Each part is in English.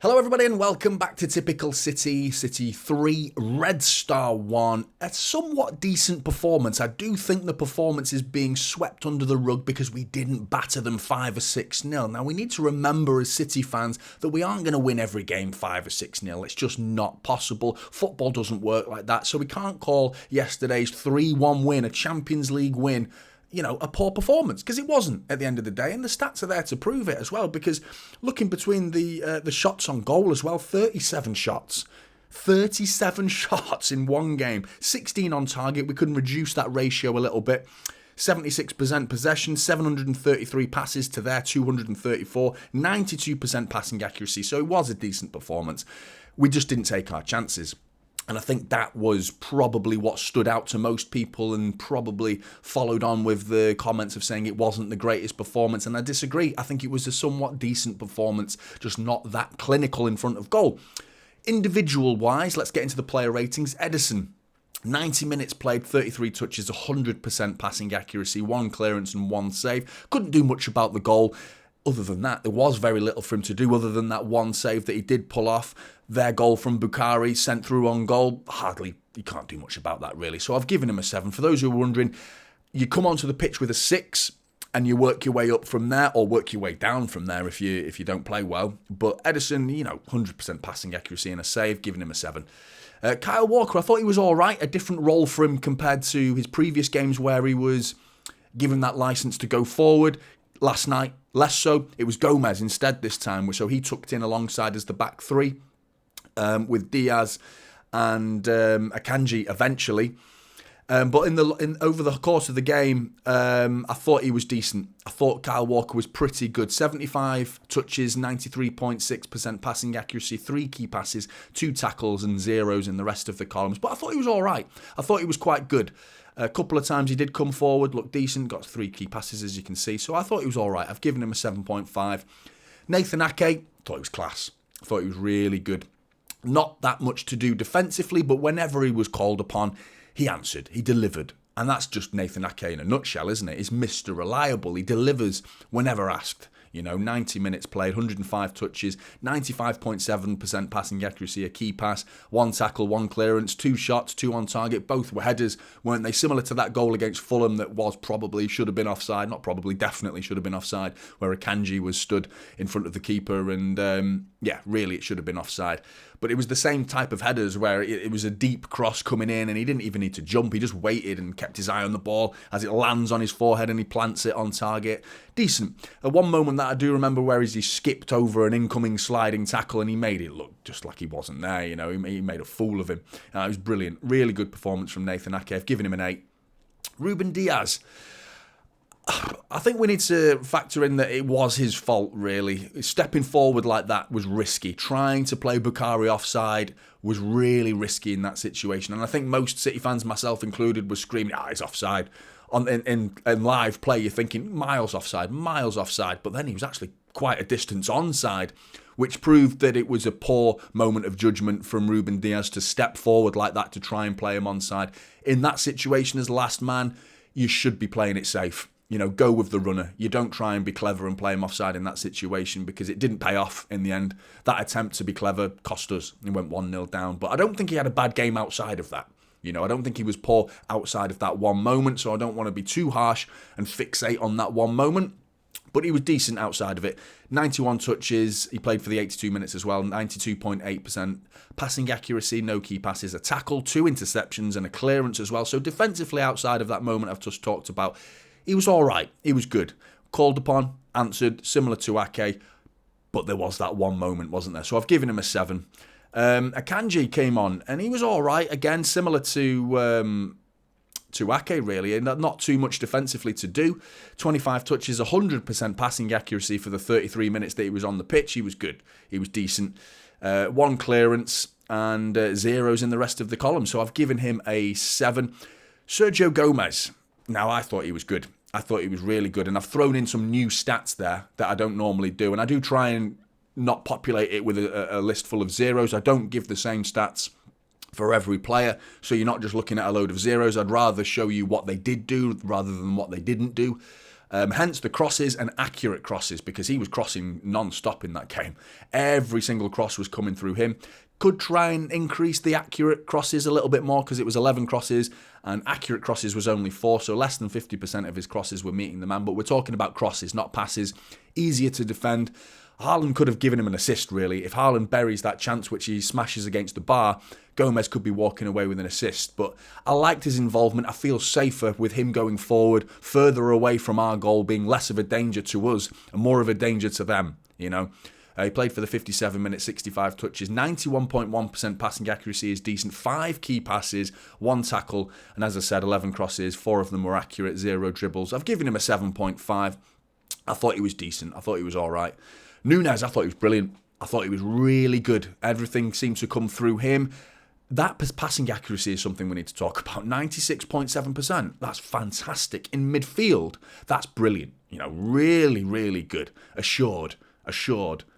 Hello everybody and welcome back to Typical City 3, Red Star 1. A somewhat decent performance. I do think the performance is being swept under the rug because we didn't batter them 5 or 6-0. Now we need to remember as City fans that we aren't going to win every game 5 or 6-0. It's just not possible. Football doesn't work like that, so we can't call yesterday's 3-1 win, a Champions League win, a poor performance, because it wasn't at the end of the day, and the stats are there to prove it as well, because looking between the shots on goal as well, 37 shots in one game, 16 on target. We couldn't reduce that ratio a little bit. 76% possession, 733 passes to their 234, 92% passing accuracy, so it was a decent performance. We just didn't take our chances. And I think that was probably what stood out to most people, and probably followed on with the comments of saying it wasn't the greatest performance. And I disagree. I think it was a somewhat decent performance, just not that clinical in front of goal. Individual-wise, let's get into the player ratings. Ederson, 90 minutes played, 33 touches, 100% passing accuracy, 1 clearance and 1 save. Couldn't do much about the goal. Other than that, there was very little for him to do other than that 1 save that he did pull off. Their goal from Bukari, sent through on goal, you can't do much about that really. So I've given him a 7. For those who are wondering, you come onto the pitch with a 6 and you work your way up from there, or work your way down from there if you don't play well. But Ederson, 100% passing accuracy and a save, giving him a 7. Kyle Walker, I thought he was all right. A different role for him compared to his previous games where he was given that license to go forward. Last night, less so. It was Gomez instead this time, so he tucked in alongside as the back 3 with Diaz and Akanji eventually. But over the course of the game, I thought he was decent. I thought Kyle Walker was pretty good. 75 touches, 93.6% passing accuracy, 3 key passes, 2 tackles and 0s in the rest of the columns. But I thought he was all right. I thought he was quite good. A couple of times he did come forward, looked decent, got 3 key passes as you can see. So I thought he was all right. I've given him a 7.5. Nathan Ake, thought he was class. I thought he was really good. Not that much to do defensively, but whenever he was called upon, he answered, he delivered. And that's just Nathan Ake in a nutshell, isn't it? He's Mr. Reliable. He delivers whenever asked. 90 minutes played, 105 touches, 95.7% passing accuracy, a key pass, 1 tackle, 1 clearance, 2 shots, 2 on target. Both were headers, weren't they? Similar to that goal against Fulham that should have been offside. Not probably, definitely should have been offside, where Akanji was stood in front of the keeper and, really it should have been offside. But it was the same type of headers where it was a deep cross coming in and he didn't even need to jump. He just waited and kept his eye on the ball as it lands on his forehead and he plants it on target. Decent. At one moment that I do remember where he skipped over an incoming sliding tackle and he made it look just like he wasn't there. He made a fool of him. It was brilliant. Really good performance from Nathan Ake. I've given him an 8. Ruben Diaz. I think we need to factor in that it was his fault, really. Stepping forward like that was risky. Trying to play Bukari offside was really risky in that situation. And I think most City fans, myself included, were screaming, he's offside. In live play, you're thinking, miles offside. But then he was actually quite a distance onside, which proved that it was a poor moment of judgment from Ruben Diaz to step forward like that to try and play him onside. In that situation as last man, you should be playing it safe. Go with the runner. You don't try and be clever and play him offside in that situation because it didn't pay off in the end. That attempt to be clever cost us. He went 1-0 down. But I don't think he had a bad game outside of that. I don't think he was poor outside of that one moment, so I don't want to be too harsh and fixate on that one moment. But he was decent outside of it. 91 touches. He played for the 82 minutes as well. 92.8% passing accuracy, no key passes, a tackle, 2 interceptions and a clearance as well. So defensively outside of that moment I've just talked about, he was all right. He was good. Called upon, answered, similar to Ake. But there was that one moment, wasn't there? So I've given him a 7. Akanji came on and he was all right. Again, similar to Ake, really, and not too much defensively to do. 25 touches, 100% passing accuracy for the 33 minutes that he was on the pitch. He was good. He was decent. 1 clearance and 0s in the rest of the column. So I've given him a 7. Sergio Gomez. Now, I thought he was good. I thought he was really good. And I've thrown in some new stats there that I don't normally do. And I do try and not populate it with a list full of 0s. I don't give the same stats for every player, so you're not just looking at a load of 0s. I'd rather show you what they did do rather than what they didn't do. Hence the crosses and accurate crosses, because he was crossing non-stop in that game. Every single cross was coming through him. Could try and increase the accurate crosses a little bit more, because it was 11 crosses and accurate crosses was only 4, so less than 50% of his crosses were meeting the man. But we're talking about crosses, not passes. Easier to defend. Haaland could have given him an assist, really. If Haaland buries that chance, which he smashes against the bar, Gomez could be walking away with an assist. But I liked his involvement. I feel safer with him going forward, further away from our goal, being less of a danger to us and more of a danger to them, you know. He played for the 57 minutes, 65 touches, 91.1% passing accuracy is decent, 5 key passes, 1 tackle, and as I said, 11 crosses, 4 of them were accurate, 0 dribbles. I've given him a 7.5. I thought he was decent. I thought he was all right. Núñez, I thought he was brilliant. I thought he was really good. Everything seemed to come through him. That passing accuracy is something we need to talk about. 96.7%. That's fantastic. In midfield, that's brilliant. You know, really, really good. Assured.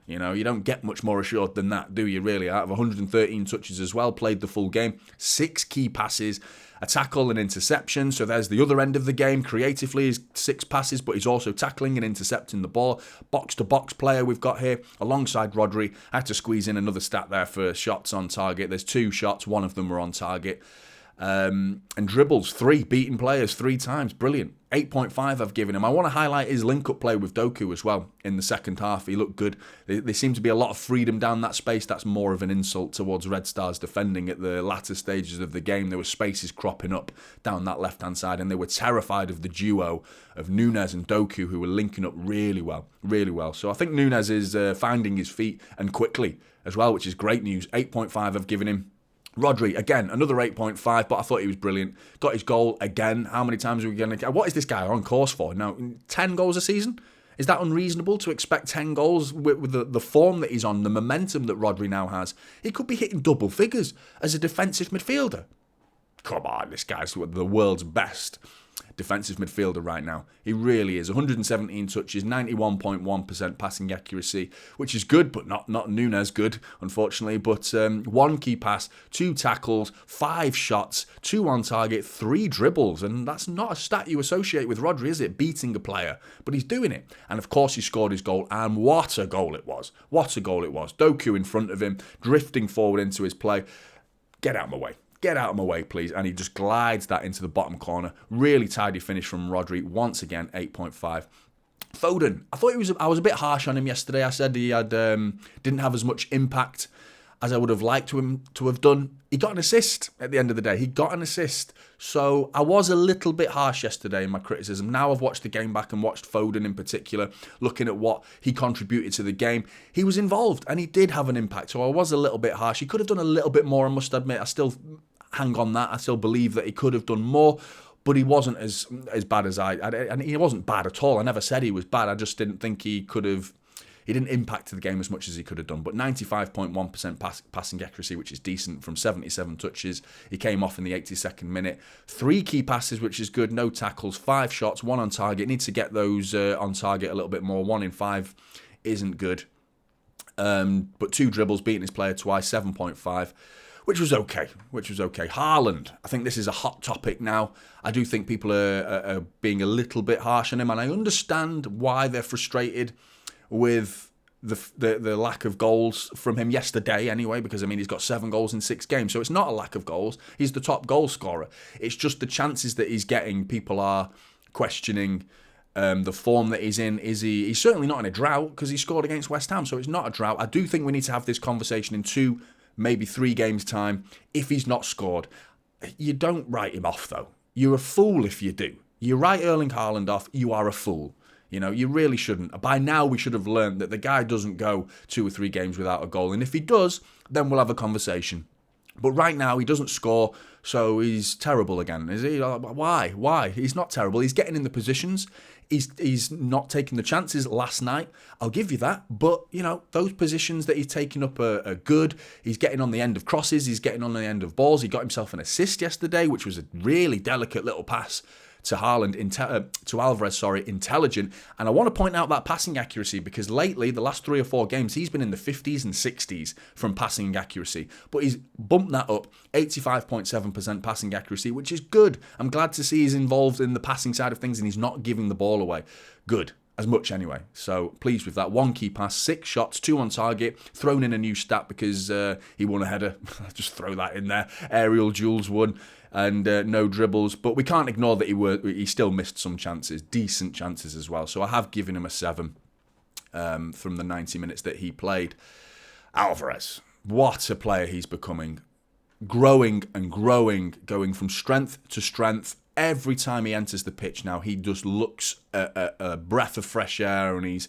You know, you don't get much more assured than that, do you, really? Out of 113 touches as well, played the full game. 6 key passes, a tackle and interception. So there's the other end of the game. Creatively, is 6 passes, but he's also tackling and intercepting the ball. Box-to-box player we've got here, alongside Rodri. I had to squeeze in another stat there for shots on target. There's 2 shots, 1 of them were on target. And dribbles, 3, beating players 3 times. Brilliant. 8.5 I've given him. I want to highlight his link-up play with Doku as well in the second half. He looked good. There seemed to be a lot of freedom down that space. That's more of an insult towards Red Star's defending at the latter stages of the game. There were spaces cropping up down that left-hand side, and they were terrified of the duo of Núñez and Doku, who were linking up really well. So I think Núñez is finding his feet, and quickly as well, which is great news. 8.5 I've given him. Rodri, again, another 8.5, but I thought he was brilliant. Got his goal again. How many times are we going to get? What is this guy on course for? Now, 10 goals a season? Is that unreasonable to expect 10 goals with the form that he's on, the momentum that Rodri now has? He could be hitting double figures as a defensive midfielder. Come on, this guy's the world's best defensive midfielder right now. He really is. 117 touches, 91.1% passing accuracy, which is good, but not Núñez good, unfortunately. But 1 key pass, 2 tackles, 5 shots, 2 on target, 3 dribbles. And that's not a stat you associate with Rodri, is it? Beating a player. But he's doing it. And of course he scored his goal. And what a goal it was. Doku in front of him, drifting forward into his play. Get out of my way. Get out of my way, please. And he just glides that into the bottom corner. Really tidy finish from Rodri. Once again, 8.5. Foden. I was a bit harsh on him yesterday. I said he didn't have as much impact as I would have liked him to have done. He got an assist at the end of the day. He got an assist. So I was a little bit harsh yesterday in my criticism. Now I've watched the game back and watched Foden in particular, looking at what he contributed to the game. He was involved and he did have an impact. So I was a little bit harsh. He could have done a little bit more, I must admit. I still hang on that. I still believe that he could have done more, but he wasn't as bad as and he wasn't bad at all. I never said he was bad. I just didn't think he didn't impact the game as much as he could have done. But 95.1% passing accuracy, which is decent, from 77 touches. He came off in the 82nd minute. 3 key passes, which is good. No tackles. 5 shots, 1 on target. Needs to get those on target a little bit more. 1 in 5 isn't good. But 2 dribbles, beating his player twice. 7.5. Which was okay. Haaland, I think this is a hot topic now. I do think people are being a little bit harsh on him, and I understand why they're frustrated with the lack of goals from him yesterday anyway, because, I mean, he's got 7 goals in 6 games, so it's not a lack of goals. He's the top goal scorer. It's just the chances that he's getting, people are questioning the form that he's in. He's certainly not in a drought, because he scored against West Ham, so it's not a drought. I do think we need to have this conversation in 2, maybe 3 games' time. If he's not scored, you don't write him off, though. You're a fool if you do. You write Erling Haaland off, you are a fool. You know, you really shouldn't. By now, we should have learned that the guy doesn't go 2 or 3 games without a goal. And if he does, then we'll have a conversation. But right now, he doesn't score, so he's terrible again. Is he? Why? He's not terrible. He's getting in the positions. He's not taking the chances last night. I'll give you that. But, you know, those positions that he's taking up are good. He's getting on the end of crosses. He's getting on the end of balls. He got himself an assist yesterday, which was a really delicate little pass to to Alvarez, intelligent. And I want to point out that passing accuracy because lately, the last 3 or 4 games, he's been in the 50s and 60s from passing accuracy. But he's bumped that up, 85.7% passing accuracy, which is good. I'm glad to see he's involved in the passing side of things and he's not giving the ball away. Good. As much anyway. So pleased with that. 1 key pass, 6 shots, 2 on target. Thrown in a new stat because he won a header. Just throw that in there. Aerial duels won and no dribbles. But we can't ignore that he still missed some chances. Decent chances as well. So I have given him a 7 from the 90 minutes that he played. Alvarez. What a player he's becoming. Growing and growing. Going from strength to strength. Every time he enters the pitch now, he just looks a breath of fresh air and he's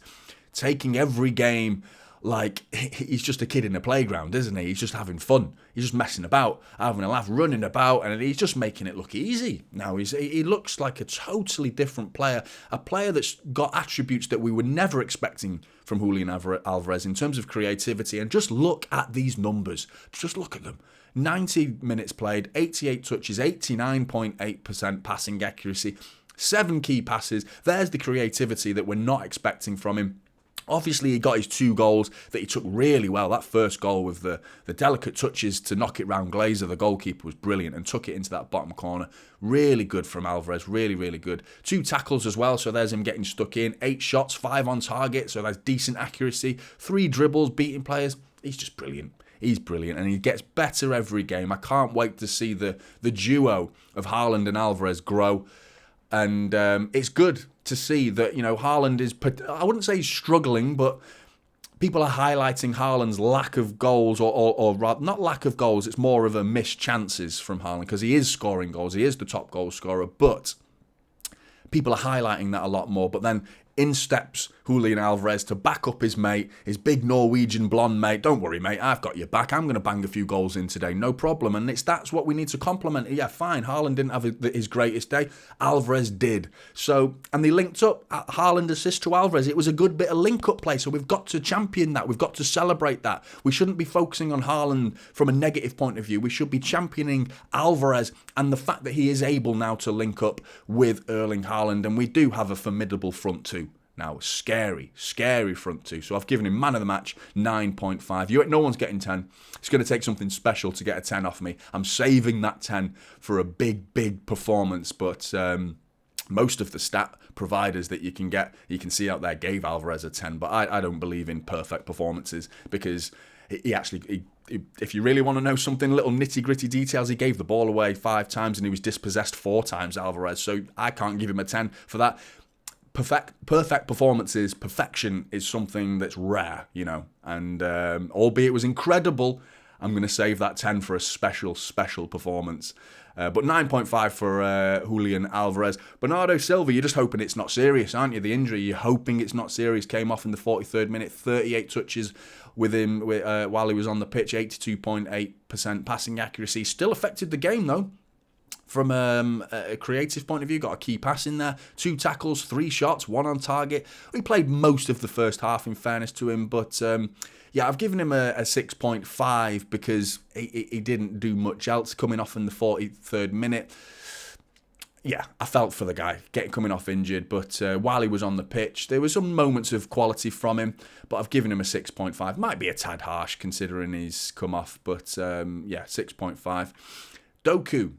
taking every game like he's just a kid in a playground, isn't he? He's just having fun. He's just messing about, having a laugh, running about, and he's just making it look easy. Now, he looks like a totally different player, a player that's got attributes that we were never expecting from Julian Alvarez in terms of creativity. And just look at these numbers. Just look at them. 90 minutes played, 88 touches, 89.8% passing accuracy, 7 key passes. There's the creativity that we're not expecting from him. Obviously, he got his 2 goals that he took really well. That first goal with the delicate touches to knock it round Glazer, the goalkeeper, was brilliant and took it into that bottom corner. Really good from Alvarez, really, really good. 2 tackles as well, so there's him getting stuck in. 8 shots, 5 on target, so that's decent accuracy. 3 dribbles, beating players. He's just brilliant. He's brilliant and he gets better every game. I can't wait to see the duo of Haaland and Alvarez grow. And it's good to see that, Haaland is, I wouldn't say he's struggling, but people are highlighting Haaland's lack of goals or not lack of goals. It's more of a missed chances from Haaland because he is scoring goals. He is the top goal scorer, but people are highlighting that a lot more. But then in steps Julian Alvarez to back up his mate, his big Norwegian blonde mate. Don't worry, mate, I've got your back. I'm going to bang a few goals in today, no problem. And that's what we need to compliment. Yeah, fine, Haaland didn't have his greatest day. Alvarez did. So, and they linked up. Haaland assist to Alvarez. It was a good bit of link-up play, so we've got to champion that. We've got to celebrate that. We shouldn't be focusing on Haaland from a negative point of view. We should be championing Alvarez and the fact that he is able now to link up with Erling Haaland. And we do have a formidable front two. Now, scary front two. So I've given him man of the match, 9.5. No one's getting 10. It's going to take something special to get a 10 off me. I'm saving that 10 for a big performance. But most of the stat providers that you can see out there gave Alvarez a 10. But I don't believe in perfect performances because he actually... If you really want to know something, little nitty-gritty details, he gave the ball away 5 times and he was dispossessed 4 times, Alvarez. So I can't give him a 10 for that. Perfect performances, perfection is something that's rare, and albeit it was incredible, I'm going to save that 10 for a special performance. But 9.5 for Julian Alvarez. Bernardo Silva, you're just hoping it's not serious, aren't you? The injury, you're hoping it's not serious. Came off in the 43rd minute, 38 touches with him while he was on the pitch, 82.8% passing accuracy. Still affected the game, though. From a creative point of view, got a key pass in there, 2 tackles, 3 shots, 1 on target. He played most of the first half, in fairness to him, but I've given him a 6.5 because he didn't do much else coming off in the 43rd minute. Yeah, I felt for the guy coming off injured, but while he was on the pitch, there were some moments of quality from him, but I've given him a 6.5. Might be a tad harsh considering he's come off, but 6.5. Doku.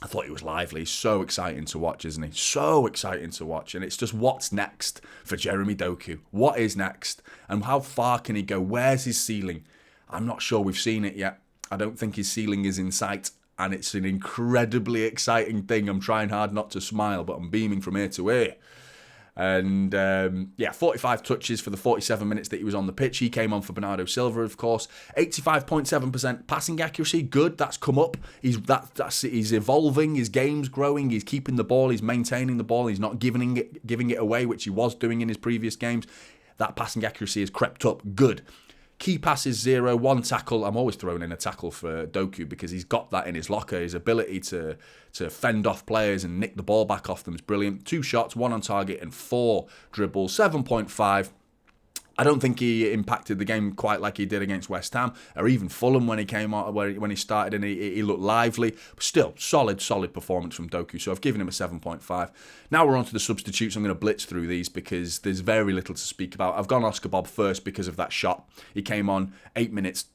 I thought he was lively. So exciting to watch, isn't he? So exciting to watch. And it's just what's next for Jeremy Doku. What is next? And how far can he go? Where's his ceiling? I'm not sure we've seen it yet. I don't think his ceiling is in sight. And it's an incredibly exciting thing. I'm trying hard not to smile, but I'm beaming from ear to ear. And 45 touches for the 47 minutes that he was on the pitch. He came on for Bernardo Silva, of course. 85.7% passing accuracy, good. That's come up. He's evolving. His game's growing. He's keeping the ball. He's maintaining the ball. He's not giving it away, which he was doing in his previous games. That passing accuracy has crept up. Good. Key passes 0, 1 tackle. I'm always throwing in a tackle for Doku because he's got that in his locker. His ability to fend off players and nick the ball back off them is brilliant. 2 shots, 1 on target and 4 dribbles. 7.5. I don't think he impacted the game quite like he did against West Ham or even Fulham when he came out, when he started and he looked lively. But still, solid performance from Doku. So I've given him a 7.5. Now we're on to the substitutes. I'm going to blitz through these because there's very little to speak about. I've gone Oscar Bob first because of that shot. He came on 8 minutes.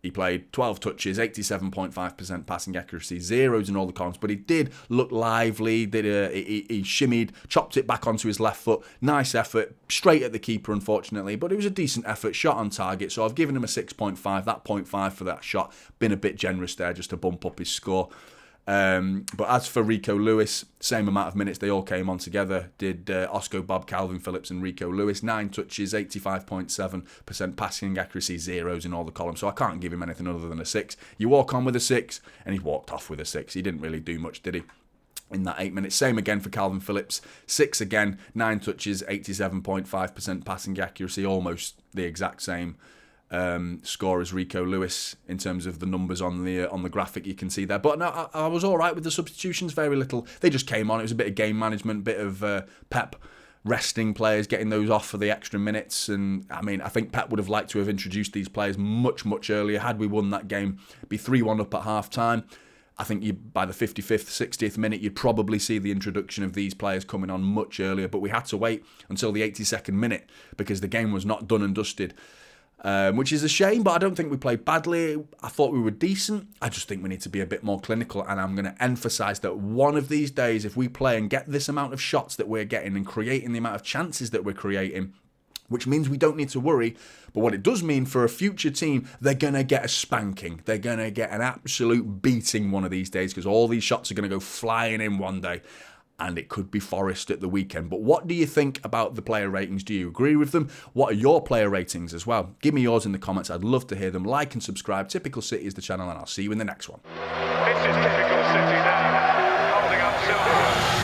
He played 12 touches, 87.5% passing accuracy, zeros in all the columns, but he did look lively. He shimmied, chopped it back onto his left foot. Nice effort, straight at the keeper, unfortunately, but it was a decent effort, shot on target. So I've given him a 6.5. That 0.5 for that shot, been a bit generous there just to bump up his score. But as for Rico Lewis, same amount of minutes, they all came on together. Did Oscar Bob, Calvin Phillips and Rico Lewis. 9 touches, 85.7% passing accuracy, zeros in all the columns. So I can't give him anything other than a 6. You walk on with a 6 and he walked off with a 6. He didn't really do much, did he? In that 8 minutes. Same again for Calvin Phillips. 6 again, 9 touches, 87.5% passing accuracy, almost the exact same score as Rico Lewis in terms of the numbers on the graphic you can see there. But no, I was all right with the substitutions. Very little. They just came on. It was a bit of game management, bit of Pep resting players, getting those off for the extra minutes. And I mean, I think Pep would have liked to have introduced these players much earlier. Had we won that game, be 3-1 up at half time. I think by the 55th, 60th minute, you'd probably see the introduction of these players coming on much earlier. But we had to wait until the 82nd minute because the game was not done and dusted. Which is a shame, but I don't think we played badly. I thought we were decent. I just think we need to be a bit more clinical, and I'm going to emphasise that one of these days, if we play and get this amount of shots that we're getting and creating the amount of chances that we're creating, which means we don't need to worry, but what it does mean for a future team, they're going to get a spanking. They're going to get an absolute beating one of these days because all these shots are going to go flying in one day. And it could be Forest at the weekend. But what do you think about the player ratings? Do you agree with them? What are your player ratings as well? Give me yours in the comments. I'd love to hear them. Like and subscribe. Typical City is the channel, and I'll see you in the next one. This is Typical City now, holding up Silverwood.